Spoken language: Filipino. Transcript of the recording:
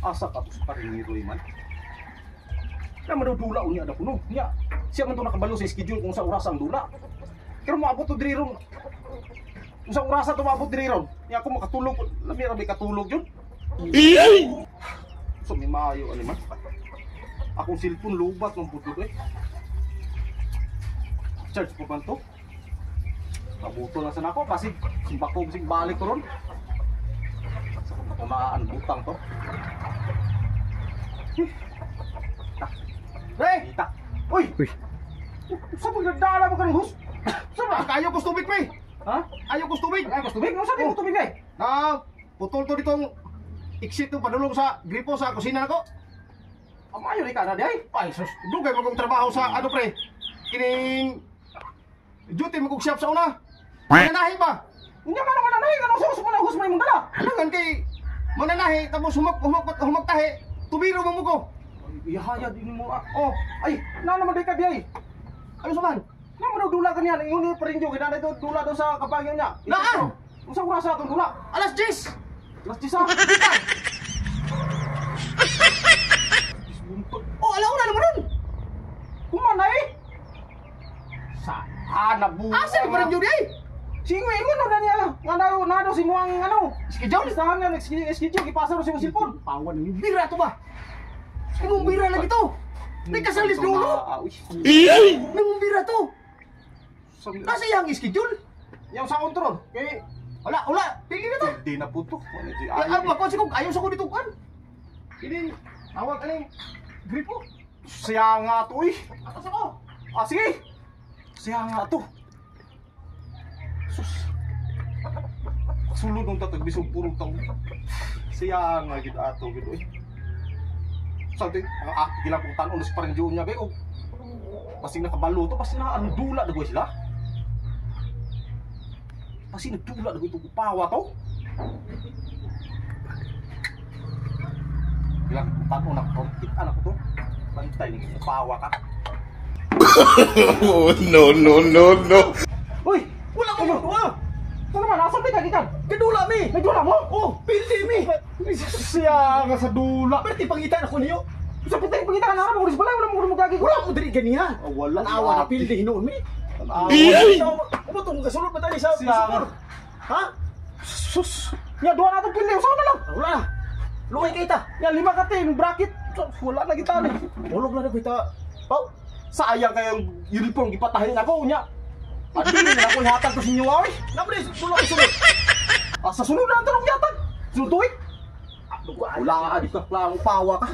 Asa ka to sa paringiroy man. Na madudula unya ada kuno. Nya, siya man to nakabalo sa schedule kung sa oras ang dula. Pero maabot to diri ron. Kung sa oras to maabot diri ron. Nya ako makatulog, labi ra may katulog jud. So may maayo ani man. Akong cellphone lubat ng putod eh. Charge pa man to. Nabuto na sa nako kasi simbako bisig balik ko ron. Sa kumaan butang to. Pre! Kita. Uy! Uy. Saan mo nagdala mo ka ng hus? Saan ba? Ayaw ko tubig, pre. Ha? Ayaw ko tubig. Ay, mas tubig? Saan mo tubig eh? Putol to ditong exit to padulong sa gripo sa kusina nako. Ang ayaw ni ka na di ay? Ay, sus, dugay mo kong trabaho sa ano, pre. Kining duty mo kong shop sa una. Mananahi ba? Hindi ka naman nanahin ka nung sa hus mo na hus mo yung dala. Hangan kay mananahi tapos humagtahi. Tubiro mo mo ko. Ihaya din mo ah. Oh, ay, na naman di ka di ay. Ano sa man? Na manudula ka niya, yun pa rin yung ginanay doon, dula doon sa kapagyan niya. Naan? Kung sa oras atong dula. Alas 10. Alas 10 ah. Oh, alauna naman nun. Kumana eh? Saan nabuo? Asa pa rin yun eh? Singo-ingo na niya. Nga na daw si Muang ano. Schedule? Listahan nga, nag-schedule, ipasa rin sa cellphone. Pawan ng bira to ba? Anong bira lagi to? May kasalis na ulo? Anong bira to? Kasi yung schedule? Yung sa control. Kaya, Wala, pili na to. hindi na puto. Ako si Kong, ayaw sa ko dito kan. Hindi, tawag ka lang. Gripo. Siya nga to eh. Atas ako. Ah, sige. Siya nga to. Sus. Sulod ng tatag, bisog purong tao. Siya nga gid ato gid eh. Sabi, gilang kong tanon sa parang niya kayo. Pasing nakabalo to, pasing nakandula na sila. Pasing nagdula na itong upawa to. Gilang kong tanon na kontit anak ko to. Bantay ng upawa ka. No. Uy! Wala ko mo. Ito naman, nasa may kagitan? Kadula mi. May dula mo? Oh, pildi mi. Siya nga sa dula. Berti pangitan ako niyo. Sa pitay pagkita ka na mo, wala mo gagi. Wala mo diri ganiya. Wala Awa na pildi hinuon mi. Ano tong kasulod ba tayo sa Siya. support? Ha? Sus! Nga, doon natin pili. Saan na lang? Wala na. Luway kita. Yan, 5 katin, bracket. Wala na kita eh. Ulog na kita. Pau. Sayang kayong uniform, ipatahin ako niya. At hindi na ako ihatag ko sa inyo, ay. Nabre, tulong isulod. Sa sunod na ang tanong yatag. Sunod tuwing. Wala ka, di ka, pawa ka.